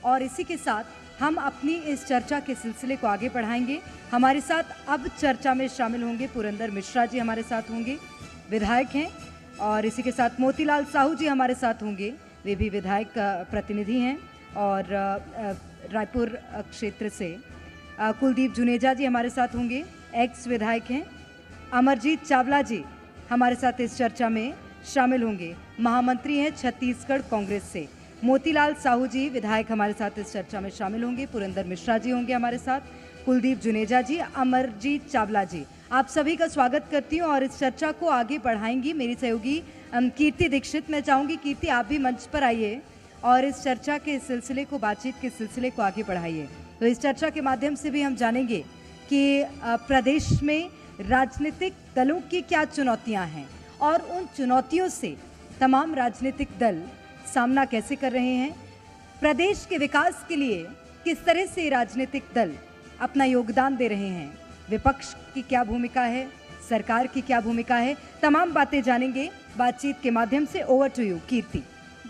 और इसी के साथ हम अपनी इस चर्चा के सिलसिले को आगे बढ़ाएंगे। हमारे साथ अब चर्चा में शामिल होंगे पुरंदर मिश्रा जी, हमारे साथ होंगे, विधायक हैं। और इसी के साथ मोतीलाल साहू जी हमारे साथ होंगे, वे भी विधायक प्रतिनिधि हैं। और रायपुर क्षेत्र से कुलदीप जुनेजा जी हमारे साथ होंगे, एक्स विधायक हैं। अमरजीत चावला जी हमारे साथ इस चर्चा में शामिल होंगे, महामंत्री हैं छत्तीसगढ़ कांग्रेस से। मोतीलाल साहू जी विधायक हमारे साथ इस चर्चा में शामिल होंगे। पुरंदर मिश्रा जी होंगे हमारे साथ, कुलदीप जुनेजा जी, अमरजीत चावला जी। आप सभी का स्वागत करती हूँ और इस चर्चा को आगे बढ़ाएंगी मेरी सहयोगी कीर्ति दीक्षित। मैं चाहूँगी कीर्ति आप भी मंच पर आइए और इस चर्चा के सिलसिले को, बातचीत के सिलसिले को आगे बढ़ाइए। तो इस चर्चा के माध्यम से भी हम जानेंगे कि प्रदेश में राजनीतिक दलों की क्या चुनौतियां हैं और उन चुनौतियों से तमाम राजनीतिक दल सामना कैसे कर रहे हैं। प्रदेश के विकास के लिए किस तरह से राजनीतिक दल अपना योगदान दे रहे हैं, विपक्ष की क्या भूमिका है, सरकार की क्या भूमिका है, तमाम बातें जानेंगे बातचीत के माध्यम से। ओवर टू यू कीर्ति।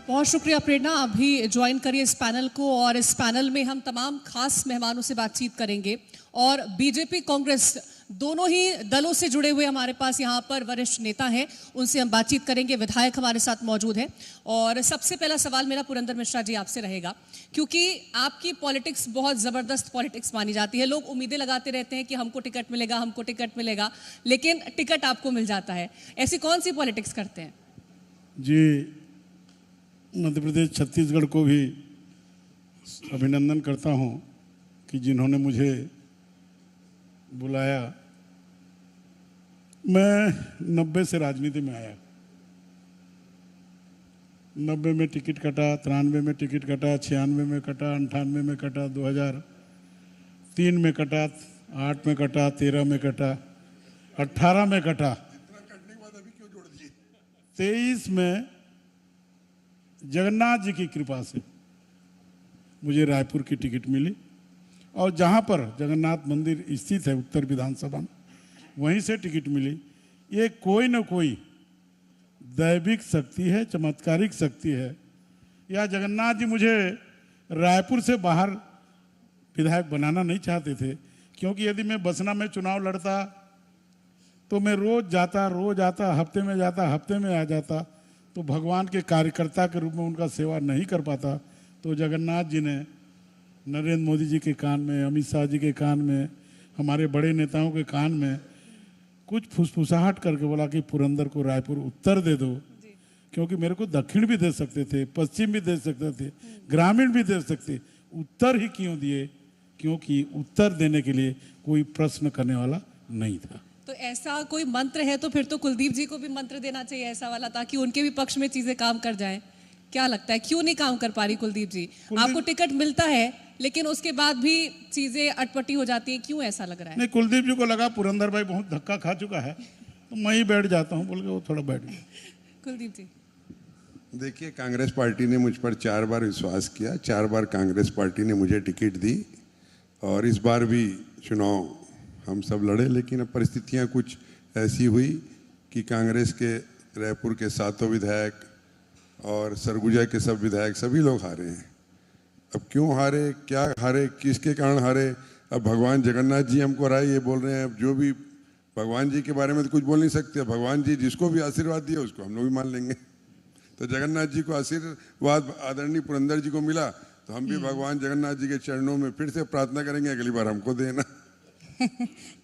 बहुत शुक्रिया प्रेरणा, आप भी ज्वाइन करिए इस पैनल को। और इस पैनल में हम तमाम खास मेहमानों से बातचीत करेंगे और बीजेपी कांग्रेस दोनों ही दलों से जुड़े हुए हमारे पास यहाँ पर वरिष्ठ नेता हैं, उनसे हम बातचीत करेंगे। विधायक हमारे साथ मौजूद हैं। और सबसे पहला सवाल मेरा पुरंदर मिश्रा जी आपसे रहेगा, क्योंकि आपकी पॉलिटिक्स बहुत ज़बरदस्त पॉलिटिक्स मानी जाती है। लोग उम्मीदें लगाते रहते हैं कि हमको टिकट मिलेगा, हमको टिकट मिलेगा, लेकिन टिकट आपको मिल जाता है। ऐसी कौन सी पॉलिटिक्स करते हैं? जी, मध्य प्रदेश छत्तीसगढ़ को भी अभिनंदन करता हूं कि जिन्होंने मुझे बुलाया। मैं 90 से राजनीति में आया, 90 में टिकट कटा, 93 में टिकट कटा, 96 में कटा, 98 में कटा, 2003 में कटा, 8 में कटा, 13 में कटा, 18 में कटा, 23 में जगन्नाथ जी की कृपा से मुझे रायपुर की टिकट मिली। और जहाँ पर जगन्नाथ मंदिर स्थित है उत्तर विधानसभा में, वहीं से टिकट मिली। ये कोई न कोई दैविक शक्ति है, चमत्कारिक शक्ति है। या जगन्नाथ जी मुझे रायपुर से बाहर विधायक बनाना नहीं चाहते थे, क्योंकि यदि मैं बसना में चुनाव लड़ता तो मैं रोज आता, हफ्ते में जाता, हफ्ते में आ जाता, तो भगवान के कार्यकर्ता के रूप में उनका सेवा नहीं कर पाता। तो जगन्नाथ जी ने नरेंद्र मोदी जी के कान में, अमित शाह जी के कान में, हमारे बड़े नेताओं के कान में कुछ फुसफुसाहट करके बोला कि पुरंदर को रायपुर उत्तर दे दो, क्योंकि मेरे को दक्षिण भी दे सकते थे, पश्चिम भी दे सकते थे, ग्रामीण भी दे सकते, उत्तर ही क्यों दिए? क्योंकि उत्तर देने के लिए कोई प्रश्न करने वाला नहीं था। तो ऐसा कोई मंत्र है तो फिर तो कुलदीप जी को भी मंत्र देना चाहिए ऐसा वाला, ताकि उनके भी पक्ष में चीजें काम कर जाएं। क्या लगता है क्यों नहीं काम कर पा रही कुलदीप जी? आपको टिकट मिलता है लेकिन उसके बाद भी चीजें अटपटी हो जाती हैं, क्यों ऐसा लग रहा है? नहीं, कुलदीप जी को लगा पुरंदर भाई बहुत धक्का खा चुका है तो मैं ही बैठ जाता हूँ, बोल के वो थोड़ा बैठ गया। कुलदीप जी, देखिए, कांग्रेस पार्टी ने मुझ पर 4 बार विश्वास किया, 4 बार कांग्रेस पार्टी ने मुझे टिकट दी और इस बार भी चुनाव हम सब लड़े। लेकिन अब परिस्थितियां कुछ ऐसी हुई कि कांग्रेस के रायपुर के 7 विधायक और सरगुजा के सब विधायक, सभी लोग हारे हैं। अब क्यों हारे, क्या हारे, किसके कारण हारे? अब भगवान जगन्नाथ जी हमको हराए ये बोल रहे हैं। अब जो भी भगवान जी के बारे में तो कुछ बोल नहीं सकते। भगवान जी जिसको भी आशीर्वाद दिया उसको हम लोग भी मान लेंगे। तो जगन्नाथ जी को आशीर्वाद आदरणीय पुरंदर जी को मिला तो हम भी भगवान जगन्नाथ जी के चरणों में फिर से प्रार्थना करेंगे अगली बार हमको देना।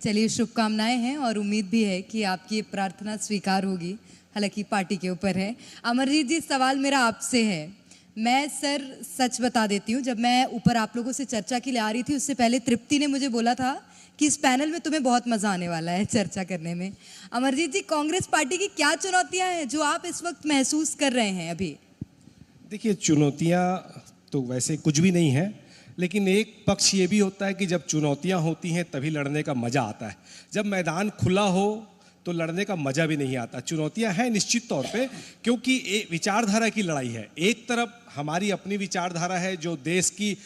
चलिए, शुभकामनाएं हैं और उम्मीद भी है कि आपकी प्रार्थना स्वीकार होगी, हालांकि पार्टी के ऊपर है। अमरजीत जी, सवाल मेरा आपसे है। मैं सर सच बता देती हूँ, जब मैं ऊपर आप लोगों से चर्चा के लिए आ रही थी उससे पहले तृप्ति ने मुझे बोला था कि इस पैनल में तुम्हें बहुत मजा आने वाला है चर्चा करने में। अमरजीत जी, कांग्रेस पार्टी की क्या चुनौतियां हैं जो आप इस वक्त महसूस कर रहे हैं अभी? देखिए, चुनौतियां तो वैसे कुछ भी नहीं है, लेकिन एक पक्ष ये भी होता है कि जब चुनौतियां होती हैं तभी लड़ने का मजा आता है। जब मैदान खुला हो तो लड़ने का मजा भी नहीं आता। चुनौतियां हैं निश्चित तौर पे, क्योंकि विचारधारा की लड़ाई है। एक तरफ हमारी अपनी विचारधारा है जो देश की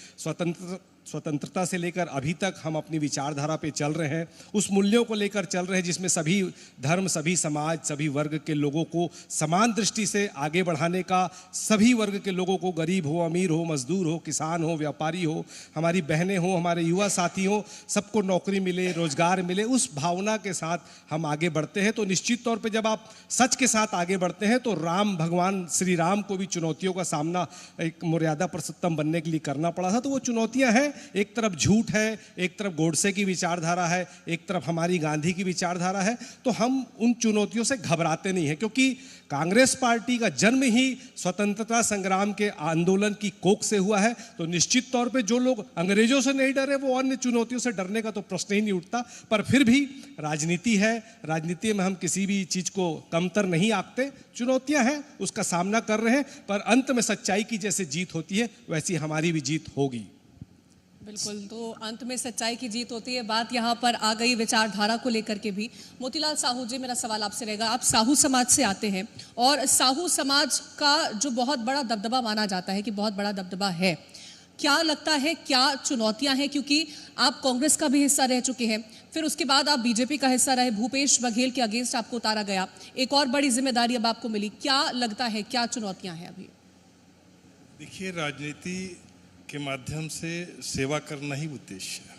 स्वतंत्रता से लेकर अभी तक हम अपनी विचारधारा पे चल रहे हैं, उस मूल्यों को लेकर चल रहे हैं जिसमें सभी धर्म, सभी समाज, सभी वर्ग के लोगों को समान दृष्टि से आगे बढ़ाने का, सभी वर्ग के लोगों को, गरीब हो, अमीर हो, मजदूर हो, किसान हो, व्यापारी हो, हमारी बहनें हो, हमारे युवा साथी हो, सबको नौकरी मिले, रोजगार मिले, उस भावना के साथ हम आगे बढ़ते हैं। तो निश्चित तौर पे जब आप सच के साथ आगे बढ़ते हैं तो राम भगवान श्री राम को भी चुनौतियों का सामना एक मर्यादा पुरुषोत्तम बनने के लिए करना पड़ा था। तो वो चुनौतियां हैं, एक तरफ झूठ है, एक तरफ गोडसे की विचारधारा है, एक तरफ हमारी गांधी की विचारधारा है। तो हम उन चुनौतियों से घबराते नहीं हैं, क्योंकि कांग्रेस पार्टी का जन्म ही स्वतंत्रता संग्राम के आंदोलन की कोख से हुआ है। तो निश्चित तौर पे जो लोग अंग्रेजों से नहीं डरे वो अन्य चुनौतियों से डरने का तो प्रश्न ही नहीं उठता। पर फिर भी राजनीति है, राजनीति में हम किसी भी चीज को कमतर नहीं आंकते। चुनौतियां हैं, उसका सामना कर रहे हैं, पर अंत में सच्चाई की जैसे जीत होती है वैसी हमारी भी जीत होगी। बिल्कुल, तो अंत में सच्चाई की जीत होती है। बात यहाँ पर आ गई विचारधारा को लेकर के भी। मोतीलाल साहू जी, मेरा सवाल आपसे रहेगा, आप साहू समाज से आते हैं और साहू समाज का जो बहुत बड़ा दबदबा माना जाता है कि बहुत बड़ा दबदबा है, क्या लगता है क्या चुनौतियां हैं? क्योंकि आप कांग्रेस का भी हिस्सा रह चुके हैं, फिर उसके बाद आप बीजेपी का हिस्सा रहे, भूपेश बघेल के अगेंस्ट आपको उतारा गया, एक और बड़ी जिम्मेदारी अब आपको मिली। क्या लगता है क्या चुनौतियां हैं अभी? देखिए, राजनीति के माध्यम से सेवा करना ही उद्देश्य है।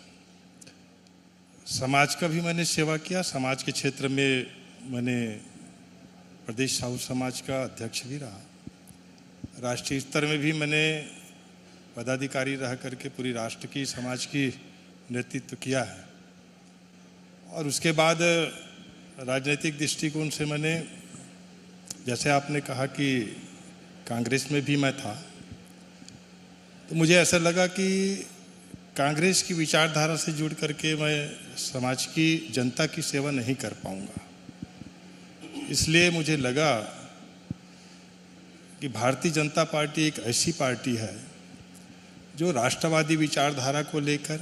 समाज का भी मैंने सेवा किया, समाज के क्षेत्र में मैंने प्रदेश साहू समाज का अध्यक्ष भी रहा, राष्ट्रीय स्तर में भी मैंने पदाधिकारी रह करके पूरी राष्ट्र की, समाज की नेतृत्व किया है। और उसके बाद राजनीतिक दृष्टिकोण से मैंने, जैसे आपने कहा कि कांग्रेस में भी मैं था, तो मुझे ऐसा लगा कि कांग्रेस की विचारधारा से जुड़ करके मैं समाज की, जनता की सेवा नहीं कर पाऊंगा। इसलिए मुझे लगा कि भारतीय जनता पार्टी एक ऐसी पार्टी है जो राष्ट्रवादी विचारधारा को लेकर,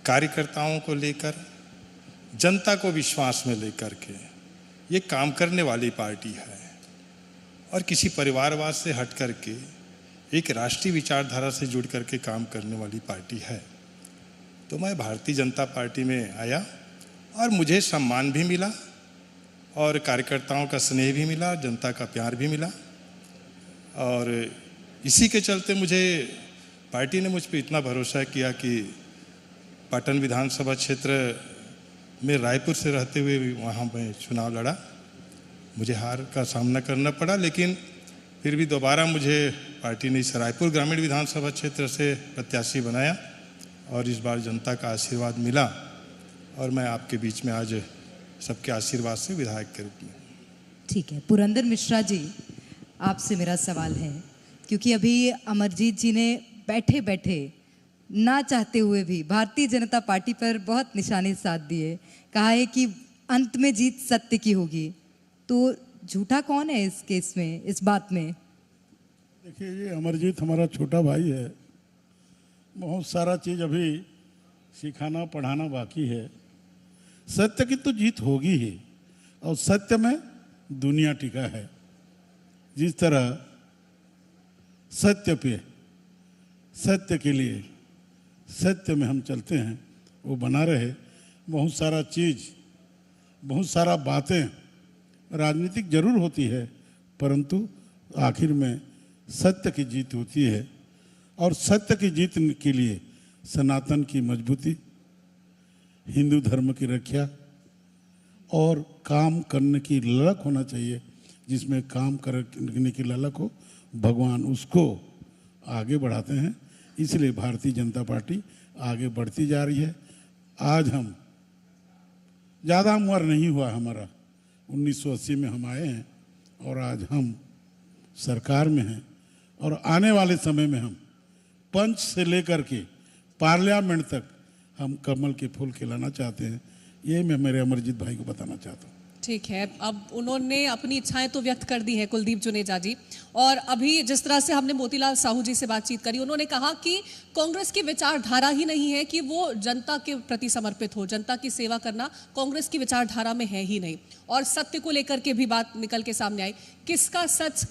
कार्यकर्ताओं को लेकर, जनता को विश्वास में लेकर के ये काम करने वाली पार्टी है और किसी परिवारवाद से हट करके एक राष्ट्रीय विचारधारा से जुड़ करके काम करने वाली पार्टी है। तो मैं भारतीय जनता पार्टी में आया और मुझे सम्मान भी मिला और कार्यकर्ताओं का स्नेह भी मिला, जनता का प्यार भी मिला। और इसी के चलते मुझे पार्टी ने मुझ पर इतना भरोसा किया कि पाटन विधानसभा क्षेत्र में रायपुर से रहते हुए भी वहाँ मैं चुनाव लड़ा। मुझे हार का सामना करना पड़ा, लेकिन फिर भी दोबारा मुझे पार्टी ने इस रायपुर ग्रामीण विधानसभा क्षेत्र से प्रत्याशी बनाया और इस बार जनता का आशीर्वाद मिला और मैं आपके बीच में आज सबके आशीर्वाद से विधायक के रूप में। ठीक है, पुरंदर मिश्रा जी, आपसे मेरा सवाल है, क्योंकि अभी अमरजीत जी ने बैठे बैठे ना चाहते हुए भी भारतीय जनता पार्टी पर बहुत निशाने साध दिए, कहा है कि अंत में जीत सत्य की होगी। तो झूठा कौन है इस केस में, इस बात में? देखिए, ये अमरजीत हमारा छोटा भाई है, बहुत सारा चीज़ अभी सिखाना पढ़ाना बाकी है। सत्य की तो जीत होगी ही, और सत्य में दुनिया टिका है। जिस तरह सत्य पे, सत्य के लिए, सत्य में हम चलते हैं, वो बना रहे। बहुत सारा चीज़, बहुत सारा बातें राजनीतिक जरूर होती है, परंतु आखिर में सत्य की जीत होती है। और सत्य की जीत के लिए सनातन की मजबूती, हिंदू धर्म की रक्षा और काम करने की ललक होना चाहिए। जिसमें काम करने की ललक हो, भगवान उसको आगे बढ़ाते हैं। इसलिए भारतीय जनता पार्टी आगे बढ़ती जा रही है। आज हम, ज़्यादा उम्र नहीं हुआ हमारा, 1980 में हम आए हैं और आज हम सरकार में हैं और आने वाले समय में हम पंच से लेकर के पार्लियामेंट तक हम कमल के फूल खिलाना चाहते हैं। ये मैं मेरे अमरजीत भाई को बताना चाहता हूँ। ठीक है, अब उन्होंने अपनी इच्छाएं तो व्यक्त कर दी है कुलदीप जुनेजा जी, और अभी जिस तरह से हमने मोतीलाल साहू जी से बातचीत करी, उन्होंने कहा कि कांग्रेस की विचारधारा ही नहीं है कि वो जनता के प्रति समर्पित हो, जनता की सेवा करना कांग्रेस की विचारधारा में है ही नहीं। और सत्य को लेकर के भी बात निकल के सामने आई। किसका सच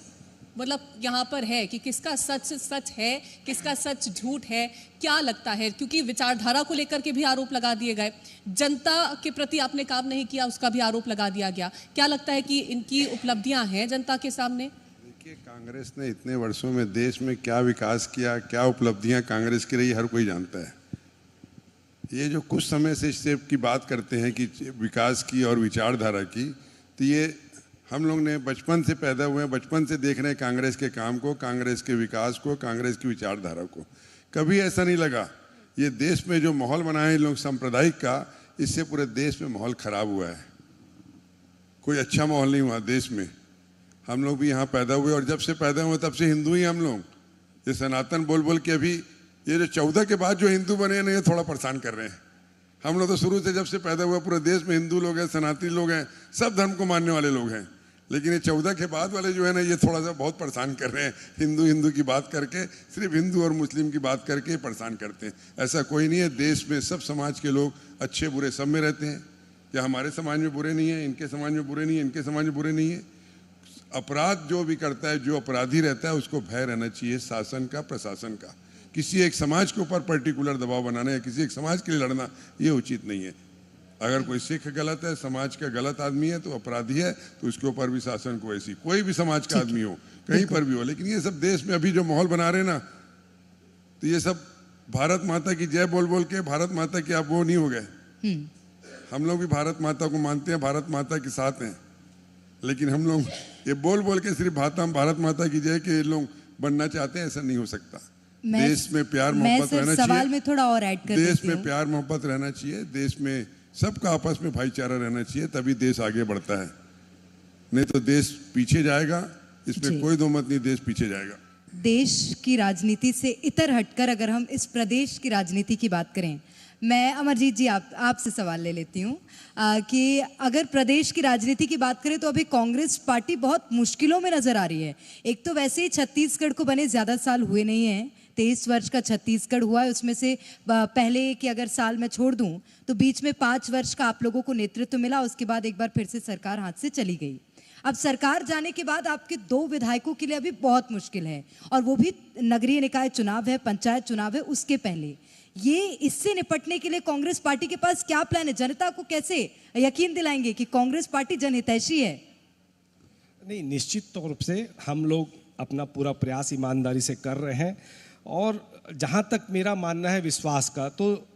मतलब यहाँ पर है कि किसका सच सच है, किसका सच झूठ है, क्या लगता है? क्योंकि विचारधारा को लेकर के भी आरोप लगा दिए गए, जनता के प्रति आपने काम नहीं किया उसका भी आरोप लगा दिया गया। क्या लगता है कि इनकी उपलब्धियां हैं जनता के सामने? देखिए, कांग्रेस ने इतने वर्षों में देश में क्या विकास किया, क्या उपलब्धियां कांग्रेस की रही, हर कोई जानता है। ये जो कुछ समय से इससे की बात करते हैं कि विकास की और विचारधारा की, तो ये हम लोग ने बचपन से पैदा हुए हैं, बचपन से देख रहे हैं कांग्रेस के काम को, कांग्रेस के विकास को, कांग्रेस की विचारधारा को। कभी ऐसा नहीं लगा ये देश में जो माहौल बनाए हैं लोग सांप्रदायिक का, इससे पूरे देश में माहौल खराब हुआ है। कोई अच्छा माहौल नहीं हुआ देश में। हम लोग भी यहाँ पैदा हुए और जब से पैदा हुए तब से हिंदू ही हम लोग। ये सनातन बोल बोल के अभी ये जो 14 के बाद जो हिंदू बने हैं ना, ये थोड़ा परेशान कर रहे हैं। हम लोग तो शुरू से जब से पैदा हुआ पूरे देश में हिंदू लोग हैं, सनातनी लोग हैं, सब धर्म को मानने वाले लोग हैं। लेकिन ये 14 के बाद वाले जो है ना, ये थोड़ा सा बहुत परेशान कर रहे हैं। हिंदू हिंदू की बात करके, सिर्फ हिंदू और मुस्लिम की बात करके परेशान करते हैं। ऐसा कोई नहीं है, देश में सब समाज के लोग अच्छे बुरे सब में रहते हैं। क्या हमारे समाज में बुरे नहीं है, इनके समाज में बुरे नहीं है, इनके समाज में बुरे नहीं है? अपराध जो भी करता है, जो अपराधी रहता है, उसको भय रहना चाहिए शासन का, प्रशासन का। किसी एक समाज के ऊपर पर्टिकुलर दबाव बनाना या किसी एक समाज के लिए लड़ना, ये उचित नहीं है। अगर कोई सिख गलत है, समाज का गलत आदमी है, तो अपराधी है, तो उसके ऊपर भी शासन को ऐसी, कोई भी समाज का आदमी हो, कहीं पर भी हो। लेकिन ये सब देश में अभी जो माहौल बना रहे ना, तो ये सब भारत माता की जय बोल बोल के भारत माता की आप वो नहीं हो गए। हम लोग भी भारत माता को मानते हैं, भारत माता के साथ हैं, लेकिन हम लोग ये बोल बोल के सिर्फ भारत माता की जय के लोग बनना चाहते हैं, ऐसा नहीं हो सकता। देश में प्यार मोहब्बत रहना चाहिए। सवाल में थोड़ा और ऐड कर देश देती में हूं। प्यार मोहब्बत रहना चाहिए, देश में सबका आपस में भाईचारा रहना चाहिए, तभी देश आगे बढ़ता है। नहीं तो देश पीछे जाएगा, इसमें कोई दो मत नहीं, देश पीछे जाएगा। देश की राजनीति से इतर हटकर अगर हम इस प्रदेश की राजनीति की बात करें, मैं अमरजीत जी आपसे सवाल ले लेती हूँ कि अगर प्रदेश की राजनीति की बात करें तो अभी कांग्रेस पार्टी बहुत मुश्किलों में नजर आ रही है। एक तो वैसे ही छत्तीसगढ़ को बने ज़्यादा साल हुए नहीं हैं, 23 वर्ष का छत्तीसगढ़ हुआ है, उसमें से पहले कि अगर साल मैं छोड़ दूं तो बीच में 5 वर्ष का आप लोगों को नेतृत्व मिला, उसके बाद एक बार फिर से सरकार हाथ से चली गई। अब सरकार जाने के बाद आपके 2 विधायकों के लिए अभी बहुत मुश्किल है, और वो भी नगरीय निकाय चुनाव है, पंचायत चुनाव है, उसके पहले। ये इससे निपटने के लिए कांग्रेस पार्टी के पास क्या प्लान है? जनता को कैसे यकीन दिलाएंगे कि कांग्रेस पार्टी जनहितैषी है? नहीं, निश्चित तौर से हम लोग अपना पूरा प्रयास ईमानदारी से कर रहे हैं। और जहाँ तक मेरा मानना है विश्वास का, तो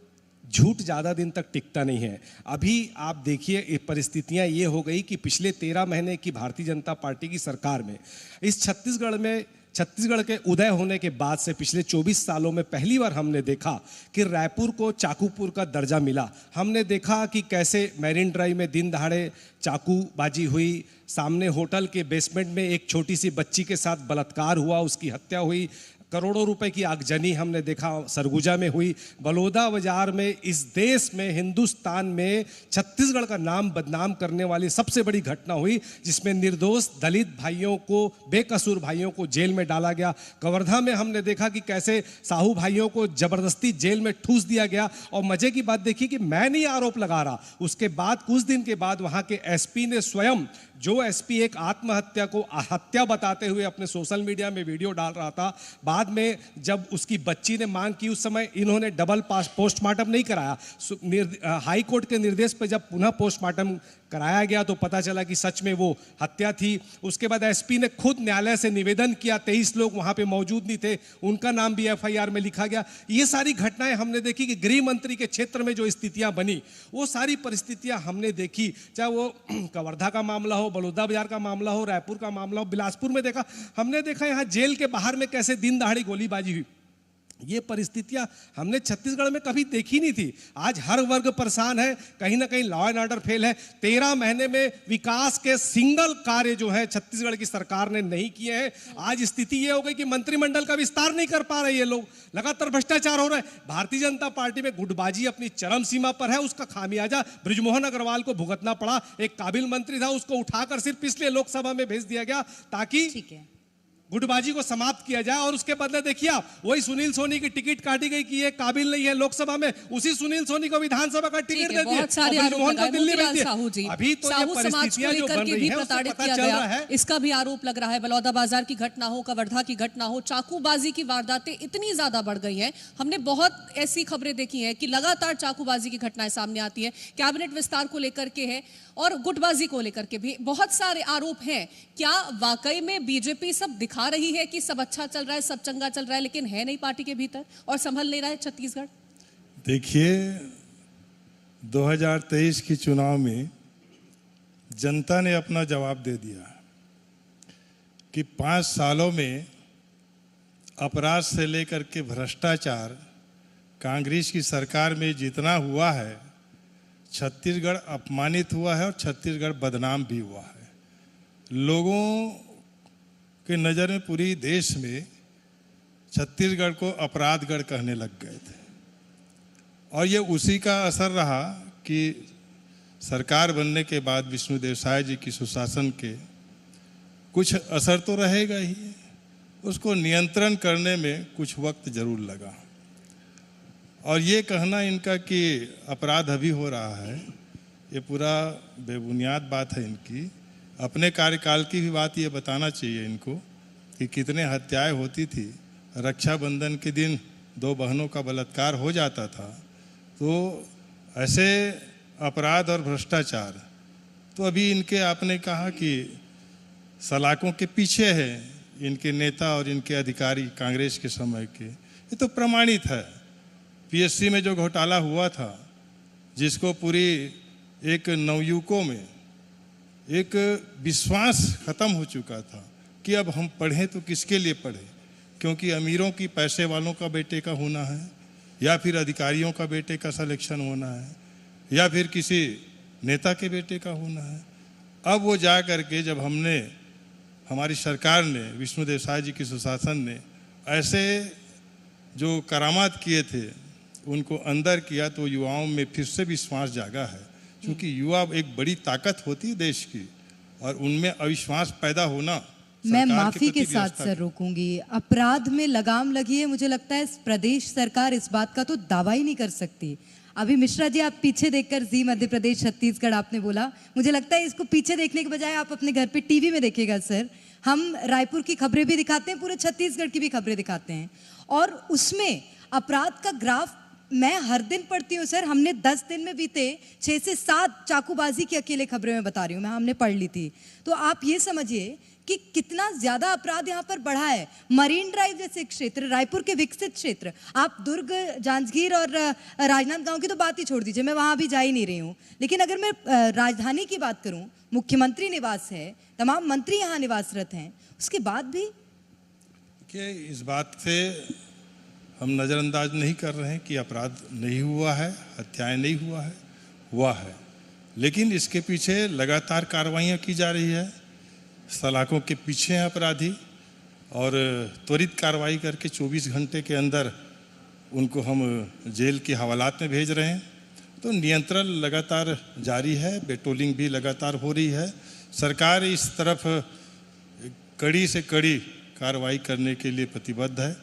झूठ ज़्यादा दिन तक टिकता नहीं है। अभी आप देखिए परिस्थितियाँ ये हो गई कि पिछले 13 महीने की भारतीय जनता पार्टी की सरकार में इस छत्तीसगढ़ के उदय होने के बाद से पिछले 24 सालों में पहली बार हमने देखा कि रायपुर को चाकूपुर का दर्जा मिला। हमने देखा कि कैसे मैरिन ड्राइव में दिन दहाड़े चाकूबाजी हुई, सामने होटल के बेसमेंट में एक छोटी सी बच्ची के साथ बलात्कार हुआ, उसकी हत्या हुई, करोड़ों रुपए की आगजनी हमने देखा सरगुजा में हुई, बलौदा बाजार में। इस देश में, हिंदुस्तान में छत्तीसगढ़ का नाम बदनाम करने वाली सबसे बड़ी घटना हुई, जिसमें निर्दोष दलित भाइयों को, बेकसूर भाइयों को जेल में डाला गया। कवर्धा में हमने देखा कि कैसे साहू भाइयों को जबरदस्ती जेल में ठूस दिया गया। और मजे की बात देखिए कि मैं नहीं आरोप लगा रहा, उसके बाद कुछ दिन के बाद वहां के एसपी ने स्वयं, जो एसपी एक आत्महत्या को हत्या बताते हुए अपने सोशल मीडिया में वीडियो डाल रहा था, बाद में जब उसकी बच्ची ने मांग की, उस समय इन्होंने डबल पोस्टमार्टम नहीं कराया। हाई कोर्ट के निर्देश पर जब पुनः पोस्टमार्टम कराया गया तो पता चला कि सच में वो हत्या थी। उसके बाद एसपी ने खुद न्यायालय से निवेदन किया, 23 लोग वहां पे मौजूद नहीं थे, उनका नाम भी एफआईआर में लिखा गया। ये सारी घटनाएं हमने देखी कि गृह मंत्री के क्षेत्र में जो स्थितियां बनी, वो सारी परिस्थितियां हमने देखी, चाहे वो कवर्धा का मामला हो, बलौदा बाजार का मामला हो, रायपुर का मामला हो, बिलासपुर में देखा, हमने देखा यहाँ जेल के बाहर में कैसे दिन दहाड़ी गोलीबाजी हुई। ये परिस्थितियां हमने छत्तीसगढ़ में कभी देखी नहीं थी। आज हर वर्ग परेशान है, कहीं ना कहीं लॉ एंड ऑर्डर फेल है। 13 महीने में विकास के सिंगल कार्य जो है छत्तीसगढ़ की सरकार ने नहीं किए हैं। आज स्थिति ये हो गई कि मंत्रिमंडल का विस्तार नहीं कर पा रहे ये लोग, लगातार भ्रष्टाचार हो रहा है। भारतीय जनता पार्टी में गुटबाजी अपनी चरम सीमा पर है, उसका खामियाजा बृजमोहन अग्रवाल को भुगतना पड़ा। एक काबिल मंत्री था, उसको उठाकर सिर्फ इसलिए लोकसभा में भेज दिया गया ताकि गुटबाजी को समाप्त किया जाए। और उसके बदले देखिए आप, वही सुनील सोनी की टिकट काटी गई कि ये काबिल नहीं है लोकसभा में, उसी सुनील सोनी को विधानसभा का टिकट दे दिया। बहुत सारे आरोप लगाए मोतीलाल साहू जी। अभी तो साहू ये समाज को परिस्थितियां जो लेकर बन के रही भी है उससे प्रताड़ित पता किया चल रहा गया, है। इसका भी आरोप लग रहा है। बलौदा बाजार की घटना हो, कवर्धा की घटना हो, चाकूबाजी की वारदातें इतनी ज्यादा बढ़ गई हैं। हमने बहुत ऐसी खबरें देखी हैं कि लगातार चाकूबाजी की घटनाएं सामने आती है। कैबिनेट विस्तार को लेकर के है और गुटबाजी को लेकर के भी बहुत सारे आरोप हैं। क्या वाकई में बीजेपी सब दिखा रही है कि सब अच्छा चल रहा है, सब चंगा चल रहा है, लेकिन है नहीं पार्टी के भीतर और संभल नहीं रहा है छत्तीसगढ़? देखिए, 2023 की चुनाव में जनता ने अपना जवाब दे दिया कि 5 सालों में अपराध से लेकर के भ्रष्टाचार कांग्रेस की सरकार में जितना हुआ है, छत्तीसगढ़ अपमानित हुआ है और छत्तीसगढ़ बदनाम भी हुआ है। लोगों के नज़र में पूरी देश में छत्तीसगढ़ को अपराधगढ़ कहने लग गए थे और ये उसी का असर रहा कि सरकार बनने के बाद विष्णुदेव साय जी की सुशासन के कुछ असर तो रहेगा ही, उसको नियंत्रण करने में कुछ वक्त जरूर लगा। और ये कहना इनका कि अपराध अभी हो रहा है, ये पूरा बेबुनियाद बात है इनकी। अपने कार्यकाल की भी बात ये बताना चाहिए इनको कि कितने हत्याएं होती थी। रक्षाबंधन के दिन 2 बहनों का बलात्कार हो जाता था। तो ऐसे अपराध और भ्रष्टाचार तो अभी इनके, आपने कहा कि सलाखों के पीछे है इनके नेता और इनके अधिकारी कांग्रेस के समय के, ये तो प्रमाणित है। पीएससी में जो घोटाला हुआ था, जिसको पूरी एक नवयुवकों में एक विश्वास खत्म हो चुका था कि अब हम पढ़ें तो किसके लिए पढ़ें, क्योंकि अमीरों की, पैसे वालों का बेटे का होना है या फिर अधिकारियों का बेटे का सिलेक्शन होना है या फिर किसी नेता के बेटे का होना है। अब वो जा करके जब हमारी सरकार ने, विष्णुदेव साय जी की सुशासन ने ऐसे जो करामात किए थे उनको अंदर किया, तो युवाओं में फिर से विश्वास जागा है। क्योंकि युवा एक बड़ी ताकत होती है देश की और उनमें अविश्वास पैदा होना। मैं माफी के साथ सर रोकूंगी, अपराध में लगाम लगी है। मुझे लगता है प्रदेश सरकार इस बात का तो दावा ही नहीं कर सकती। अभी मिश्रा जी, आप पीछे देखकर जी मध्य प्रदेश छत्तीसगढ़ आपने बोला, मुझे लगता है इसको पीछे देखने के बजाय आप अपने घर पे टीवी में देखिएगा सर। हम रायपुर की खबरें भी दिखाते हैं, पूरे छत्तीसगढ़ की भी खबरें दिखाते हैं और उसमें अपराध का ग्राफ मैं हर दिन पढ़ती हूँ सर। हमने 10 दिन में बीते 6 से 7 चाकूबाजी की अकेले खबरें मैं बता रही हूँ, हमने पढ़ ली थी। तो आप ये समझिए कि कितना ज्यादा अपराध यहाँ पर बढ़ा है। मरीन ड्राइव जैसे क्षेत्र, रायपुर के विकसित क्षेत्र, आप दुर्ग, जांजगीर और राजनांदगांव की तो बात ही छोड़ दीजिए, मैं वहां भी जा ही नहीं रही हूँ। लेकिन अगर मैं राजधानी की बात करूँ, मुख्यमंत्री निवास है, तमाम मंत्री यहाँ निवासरत हैं, उसके बाद भी कि इस बात से हम नज़रअंदाज नहीं कर रहे हैं कि अपराध नहीं हुआ है, हत्याएं नहीं हुआ है, लेकिन इसके पीछे लगातार कार्रवाइयाँ की जा रही है। सलाखों के पीछे हैं अपराधी और त्वरित कार्रवाई करके 24 घंटे के अंदर उनको हम जेल के हवालात में भेज रहे हैं। तो नियंत्रण लगातार जारी है, पेट्रोलिंग भी लगातार हो रही है। सरकार इस तरफ कड़ी से कड़ी कार्रवाई करने के लिए प्रतिबद्ध है।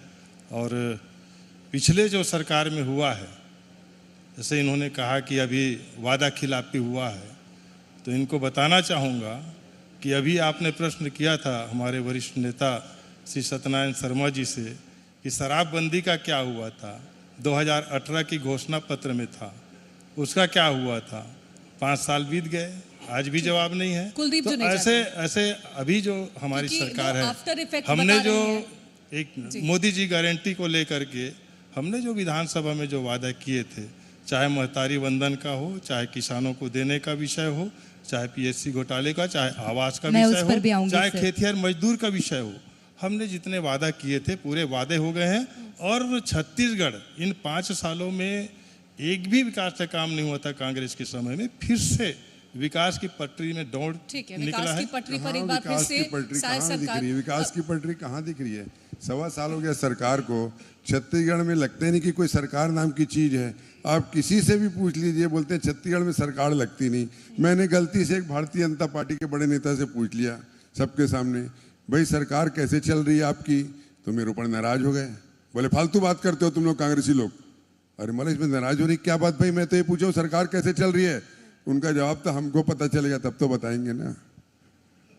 और पिछले जो सरकार में हुआ है, जैसे इन्होंने कहा कि अभी वादा खिलाफी हुआ है, तो इनको बताना चाहूँगा कि अभी आपने प्रश्न किया था हमारे वरिष्ठ नेता श्री सत्यनारायण शर्मा जी से कि शराबबंदी का क्या हुआ था, 2018 की घोषणा पत्र में था, उसका क्या हुआ था। 5 साल बीत गए, आज भी जवाब नहीं है। कुलदीप तो ऐसे अभी जो हमारी सरकार है, हमने जो एक मोदी जी गारंटी को लेकर के हमने जो विधानसभा में जो वादा किए थे, चाहे महतारी वंदन का हो, चाहे किसानों को देने का विषय हो, चाहे पीएससी घोटाले का, चाहे आवास का विषय हो, चाहे खेतिहर मजदूर का विषय हो, हमने जितने वादा किए थे पूरे वादे हो गए हैं। और छत्तीसगढ़ इन 5 सालों में एक भी विकास का काम नहीं हुआ था कांग्रेस के समय में, फिर से विकास की पटरी में दौड़ निकला है। विकास की पटरी पर एक बार फिर से विकास की पटरी कहाँ दिख रही है? 1.25 साल हो गया सरकार को। छत्तीसगढ़ में लगता ही नहीं कि कोई सरकार नाम की चीज है। आप किसी से भी पूछ लीजिए, बोलते हैं छत्तीसगढ़ में सरकार लगती नहीं। मैंने गलती से एक भारतीय जनता पार्टी के बड़े नेता से पूछ लिया सबके सामने, भाई सरकार कैसे चल रही है आपकी, तो मेरे ऊपर नाराज हो गए, बोले फालतू बात करते हो तुम लोग कांग्रेसी लोग। अरे मतलब इसमें नाराज होने की क्या बात भाई, मैं तो ये पूछा हूँ सरकार कैसे चल रही है। उनका जवाब तो हमको पता चलेगा तब तो बताएंगे ना।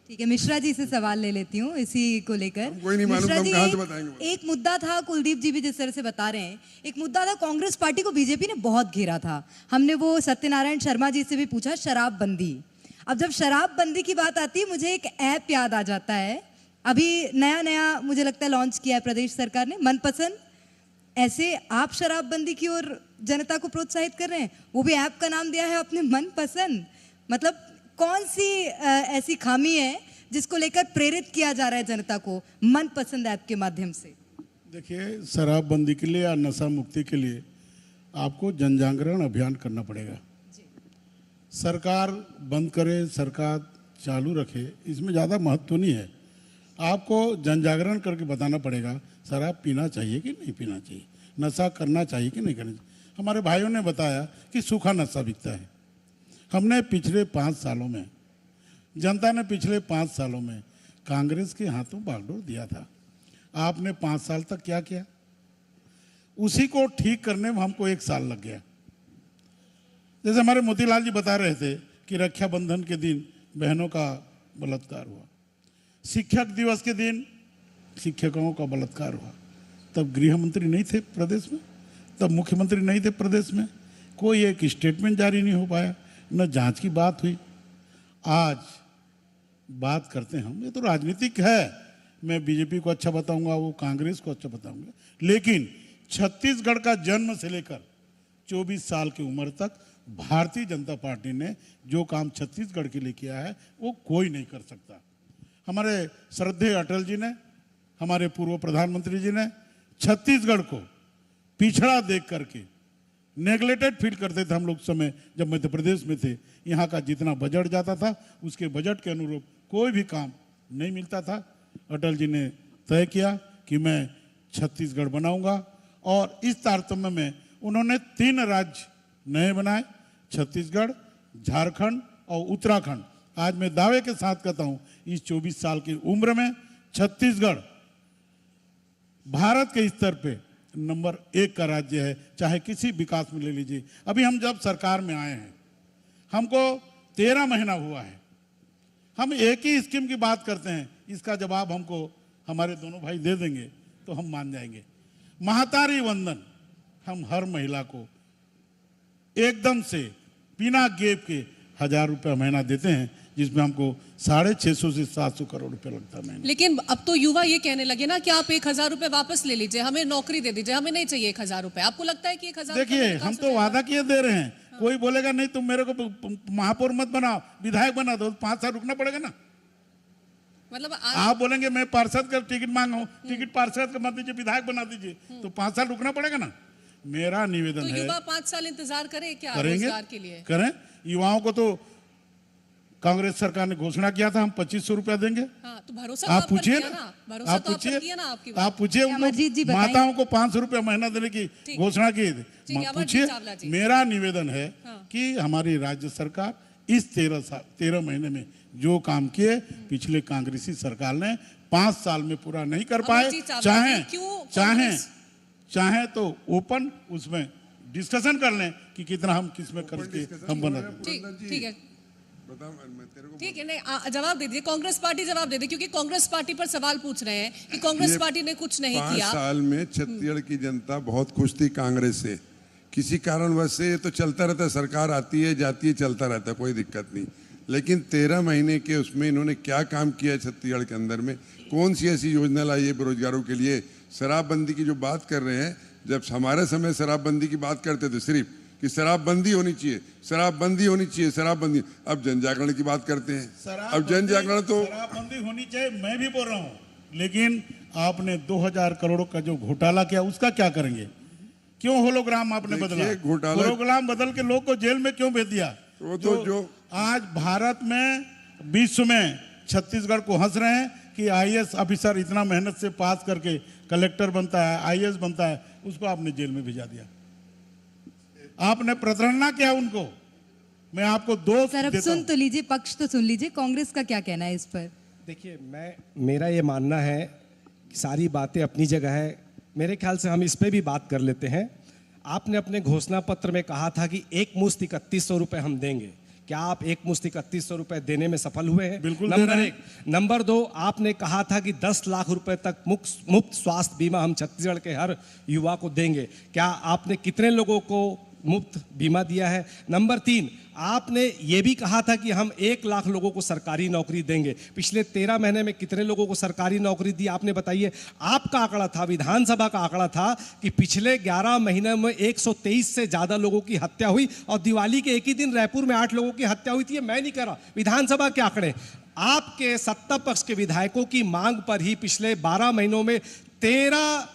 ठीक है, मिश्रा जी से सवाल ले लेती हूँ इसी को लेकर। कोई नहीं मालूम, मिश्रा हम जी, कहाँ से बताएंगे। एक मुद्दा था, कुलदीप जी भी जिस तरह से बता रहे हैं, एक मुद्दा था, कांग्रेस पार्टी को बीजेपी ने बहुत घेरा था। हमने वो सत्यनारायण शर्मा जी से भी पूछा, शराबबंदी। अब जब शराबबंदी की बात आती है, मुझे एक ऐप याद आ जाता है, अभी नया नया मुझे लगता है लॉन्च किया है प्रदेश सरकार ने, मनपसंद। ऐसे आप शराबबंदी की ओर जनता को प्रोत्साहित कर रहे हैं, वो भी ऐप का नाम दिया है अपने मनपसंद। मतलब कौन सी ऐसी खामी है जिसको लेकर प्रेरित किया जा रहा है जनता को मनपसंद ऐप के माध्यम से? देखिए, शराबबंदी के लिए या नशा मुक्ति के लिए आपको जन जागरण अभियान करना पड़ेगा। सरकार बंद करे, सरकार चालू रखे, इसमें ज़्यादा महत्व नहीं है। आपको जन जागरण करके बताना पड़ेगा शराब पीना चाहिए कि नहीं पीना चाहिए, नशा करना चाहिए कि नहीं करना चाहिए। हमारे भाइयों ने बताया कि सूखा नशा बिकता है। हमने पिछले 5 सालों में, जनता ने पिछले 5 सालों में कांग्रेस के हाथों बागडोर दिया था। आपने 5 साल तक क्या किया? उसी को ठीक करने में हमको 1 साल लग गया। जैसे हमारे मोतीलाल जी बता रहे थे कि रक्षाबंधन के दिन बहनों का बलात्कार हुआ, शिक्षक दिवस के दिन शिक्षकों का बलात्कार हुआ, तब गृह मंत्री नहीं थे प्रदेश में, तब मुख्यमंत्री नहीं थे प्रदेश में, कोई एक स्टेटमेंट जारी नहीं हो पाया, न जांच की बात हुई। आज बात करते हैं हम, ये तो राजनीतिक है, मैं बीजेपी को अच्छा बताऊंगा, वो कांग्रेस को अच्छा बताऊंगा, लेकिन छत्तीसगढ़ का जन्म से लेकर 24 साल की उम्र तक भारतीय जनता पार्टी ने जो काम छत्तीसगढ़ के लिए किया है वो कोई नहीं कर सकता। हमारे श्रद्धेय अटल जी ने, हमारे पूर्व प्रधानमंत्री जी ने छत्तीसगढ़ को पिछड़ा देख करके नेग्लेक्टेड फील करते थे हम लोग समय जब मध्य प्रदेश में थे। यहाँ का जितना बजट जाता था उसके बजट के अनुरूप कोई भी काम नहीं मिलता था। अटल जी ने तय किया कि मैं छत्तीसगढ़ बनाऊंगा और इस तारतम्य में उन्होंने 3 राज्य नए बनाए, छत्तीसगढ़, झारखंड और उत्तराखंड। आज मैं दावे के साथ कहता हूं इस 24 साल की उम्र में छत्तीसगढ़ भारत के स्तर पे नंबर 1 का राज्य है, चाहे किसी विकास में ले लीजिए। अभी हम जब सरकार में आए हैं, हमको 13 महीना हुआ है, हम एक ही स्कीम की बात करते हैं, इसका जवाब हमको हमारे दोनों भाई दे देंगे तो हम मान जाएंगे। महातारी वंदन हम हर महिला को एकदम से बिना गेप के 1000 रुपया महीना देते हैं, जिसमें हमको 650 से 700 करोड़ रुपया लगता है महीना। लेकिन अब तो युवा ये कहने लगे ना कि आप 1000 रुपए वापस ले लीजिए, हमें नौकरी दे दीजिए, हमें नहीं चाहिए 1000 रुपए। आपको लगता है कि 1000? देखिए, हम तो वादा किए दे रहे हैं। हाँ। कोई बोलेगा नहीं तुम मेरे को महापौर मत बनाओ, विधायक बना दो, 5 साल रुकना पड़ेगा ना। मतलब आप बोलेंगे मैं पार्षद का टिकट मांगा हूँ, टिकट पार्षद का मत दीजिए, विधायक बना दीजिए, तो 5 साल रुकना पड़ेगा ना। मेरा निवेदन है, युवा 5 साल इंतजार करें क्या रोजगार के लिए? करें। युवाओं को तो कांग्रेस सरकार ने घोषणा किया था हम 2500 रुपया देंगे। हाँ, तो भरोसा आप पूछिए ना, आप पूछिए माताओं को 500 रुपया महीना देने की घोषणा की, पूछिए। मेरा निवेदन है कि हमारी राज्य सरकार इस 13 महीने में जो काम किए पिछले कांग्रेसी सरकार ने 5 साल में पूरा नहीं कर पाए। चाहे तो ओपन उसमें डिस्कशन कर लें कि कितना हम किसमें करके हम बना। ठीक है, ठीक है, नहीं जवाब दे दीजिए, कांग्रेस पार्टी जवाब दे दे, क्योंकि कांग्रेस पार्टी पर सवाल पूछ रहे हैं कि कांग्रेस पार्टी ने कुछ नहीं किया। 5 साल में छत्तीसगढ़ की जनता बहुत खुश थी कांग्रेस से, किसी कारणवश से तो चलता रहता है, सरकार आती है जाती है, चलता रहता है, कोई दिक्कत नहीं। लेकिन 13 महीने के उसमें इन्होंने क्या काम किया है छत्तीसगढ़ के अंदर में, कौन सी ऐसी योजना लाई है बेरोजगारों के लिए? शराबबंदी की जो बात कर रहे हैं, जब हमारे समय शराबबंदी की बात करते थे सिर्फ कि शराबबंदी होनी चाहिए, शराबबंदी होनी चाहिए, शराबबंदी। अब जन जागरण की बात करते हैं, अब जन जागरण तो शराबबंदी होनी चाहिए, मैं भी बोल रहा हूँ, लेकिन आपने 2000 करोड़ का जो घोटाला किया उसका क्या करेंगे? क्यों होलोग्राम आपने बदला? होलोग्राम बदल के लोग को जेल में क्यों भेज दिया? वो तो जो आज भारत में विश्व में छत्तीसगढ़ को हंस रहे हैं कि आईएएस ऑफिसर इतना मेहनत से पास करके कलेक्टर बनता है, आईएएस बनता है, उसको आपने जेल में भेजा दिया। आपने प्रताड़ना किया उनको। मैं आपको 2 सर अब सुन तो लीजिए, पक्ष तो सुन लीजिए, कांग्रेस का क्या कहना है इस पर? देखिए, मेरा ये मानना है कि सारी बातें अपनी जगह है। मेरे ख्याल से हम इस पे भी बात कर लेते हैं। आपने अपने घोषणा पत्र में कहा था कि एक मुश्त 3100 रुपये हम देंगे। क्या आप एक मुश्त 3100 रुपये देने में सफल हुए हैं? बिल्कुल नंबर दे रहे 1। नंबर 2, आपने कहा था कि 10 लाख रुपए तक मुफ्त स्वास्थ्य बीमा हम छत्तीसगढ़ के हर युवा को देंगे। क्या आपने कितने लोगों को मुफ्त बीमा दिया है? नंबर 3, आपने ये भी कहा था कि हम 1 लाख लोगों को सरकारी नौकरी देंगे। पिछले 13 महीने में कितने लोगों को सरकारी नौकरी दी आपने बताइए। आपका आंकड़ा था, विधानसभा का आंकड़ा था कि पिछले 11 महीने में 123 से ज्यादा लोगों की हत्या हुई और दिवाली के एक ही दिन रायपुर में 8 लोगों की हत्या हुई थी। ये मैं नहीं कह रहा, विधानसभा के आंकड़े। आपके सत्ता पक्ष के विधायकों की मांग पर ही पिछले 12 महीनों में 13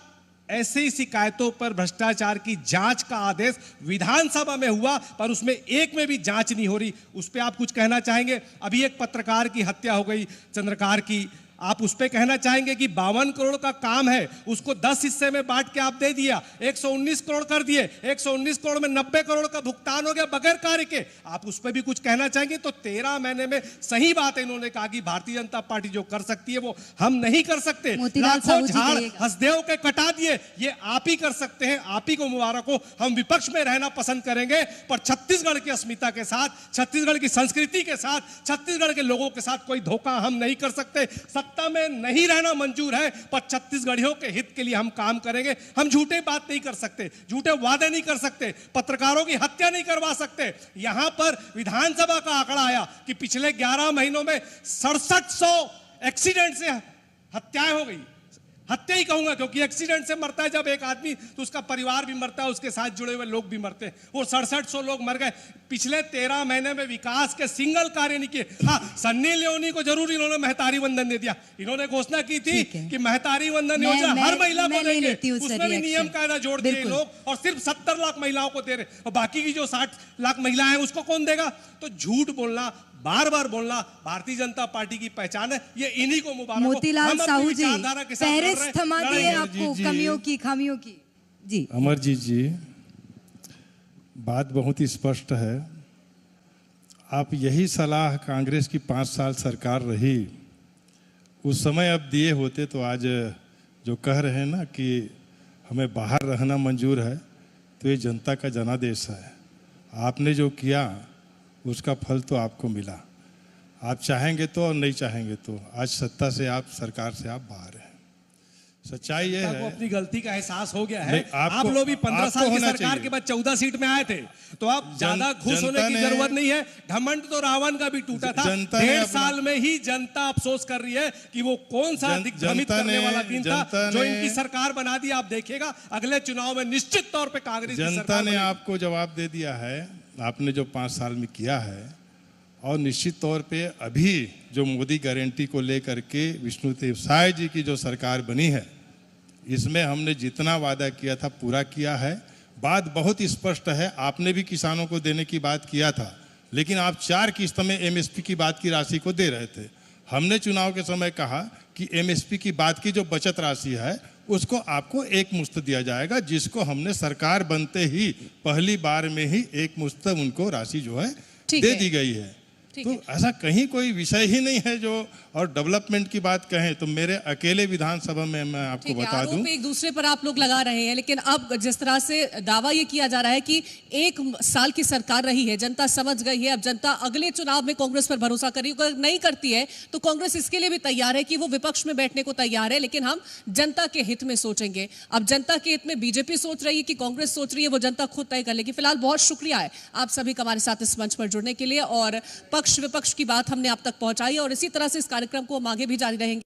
ऐसे ही शिकायतों पर भ्रष्टाचार की जांच का आदेश विधानसभा में हुआ, पर उसमें एक में भी जांच नहीं हो रही। उस पर आप कुछ कहना चाहेंगे? अभी एक पत्रकार की हत्या हो गई, चंद्रकार की, आप उस पे कहना चाहेंगे कि 52 करोड़ का काम है, उसको 10 हिस्से में बांट के आप दे दिया, 119 करोड़ कर दिए, 119 करोड़ में 90 करोड़ का भुगतान हो गया बगैर कार्य के। आप उस पे भी कुछ कहना चाहेंगे? तो 13 महीने में सही बात है, इन्होंने कहा कि भारतीय जनता पार्टी जो कर सकती है वो हम नहीं कर सकते। मोतीलाल लाखों साहू जी झाड़ कहिएगा। हंसदेव के कटा दिए, ये आप ही कर सकते हैं। आप ही को मुबारक हो। हम विपक्ष में रहना पसंद करेंगे, पर छत्तीसगढ़ की अस्मिता के साथ, छत्तीसगढ़ की संस्कृति के साथ, छत्तीसगढ़ के लोगों के साथ कोई धोखा हम नहीं कर सकते। सत्ता में नहीं रहना मंजूर है, पर छत्तीसगढ़ियों के हित के लिए हम काम करेंगे। हम झूठे बात नहीं कर सकते, झूठे वादे नहीं कर सकते, पत्रकारों की हत्या नहीं करवा सकते। यहां पर विधानसभा का आंकड़ा आया कि पिछले 11 महीनों में 6700 एक्सीडेंट से हत्याएं हो गई। हत्या ही कहूंगा, क्योंकि एक्सीडेंट से मरता है जब एक आदमी, तो उसका परिवार भी मरता है, उसके साथ जुड़े हुए लोग भी मरते हैं। वो 6700 लोग मर गए। पिछले 13 महीने में विकास के सिंगल कार्य नहीं किए। हाँ, सन्नी लियोनी को जरूर इन्होंने महतारी वंदन दे दिया। इन्होंने घोषणा की थी कि महतारी वंदन योजना हर महिला को देंगे, उसमें भी नियम कायदा जोड़ दिए लोग, और सिर्फ 70 लाख महिलाओं को दे रहे, और बाकी की जो 60 लाख महिलाएं हैं उसको कौन देगा? तो झूठ बोलना, बार बार बोलना भारतीय जनता पार्टी की पहचान है। ये इन्हीं को मुबारक हो। मोतीलाल साहू जी, फहरिस्त थमा दिए आपको जी, कमियों की, खामियों की। जी अमरजीत जी, बात बहुत ही स्पष्ट है। आप यही सलाह कांग्रेस की 5 साल सरकार रही, उस समय अब दिए होते तो आज जो कह रहे हैं ना कि हमें बाहर रहना मंजूर है, तो ये जनता का जनादेश है। आपने जो किया उसका फल तो आपको मिला। आप चाहेंगे तो और नहीं चाहेंगे तो आज सत्ता से आप, सरकार से आप बाहर हैं। सच्चाई ये है, अपनी गलती का एहसास हो गया है। नहीं, आप लोग भी 15 साल की सरकार चाहिए। के बाद 14 सीट में आए थे, तो आप ज्यादा खुश होने की जरूरत नहीं है। घमंड तो रावण का भी टूटा था। 1.5 साल में ही जनता अफसोस कर रही है कि वो कौन सा दिग्भ्रमित करने वाला दिन था जो इनकी सरकार बना दी। आप देखिएगा अगले चुनाव में निश्चित तौर पर कांग्रेस की जनता सरकार ने बनेगी। आपको जवाब दे दिया है, आपने जो 5 साल में किया है। और निश्चित तौर पे अभी जो मोदी गारंटी को लेकर के विष्णुदेव साय जी की जो सरकार बनी है, इसमें हमने जितना वादा किया था पूरा किया है। बात बहुत स्पष्ट है, आपने भी किसानों को देने की बात किया था, लेकिन आप 4 किस्त में एमएसपी की बात की राशि को दे रहे थे। हमने चुनाव के समय कहा कि एमएसपी की बात की जो बचत राशि है उसको आपको एक मुश्त दिया जाएगा, जिसको हमने सरकार बनते ही पहली बार में ही एक मुश्त उनको राशि जो है दे दी गई है। तो ऐसा कहीं कोई विषय ही नहीं है जो, और डेवलपमेंट की बात कहें तो मेरे अकेले विधानसभा में मैं आपको बता दूं, एक दूसरे पर आप लोग लगा रहे हैं, लेकिन अब जिस तरह से दावा ये किया जा रहा है कि 1 साल की सरकार रही है, जनता समझ गई है, अब जनता अगले चुनाव में कांग्रेस पर भरोसा करेगी। अगर नहीं करती है तो कांग्रेस इसके लिए भी तैयार है कि वो विपक्ष में बैठने को तैयार है, लेकिन हम जनता के हित में सोचेंगे। अब जनता के हित में बीजेपी सोच रही है कि कांग्रेस सोच रही है, वो जनता खुद तय कर लेगी। फिलहाल बहुत शुक्रिया है आप सभी का हमारे साथ इस मंच पर जुड़ने के लिए, और पक्ष विपक्ष की बात हमने आप तक पहुंचाई, और इसी तरह से इस कार्यक्रम को हम आगे भी जारी रहेंगे।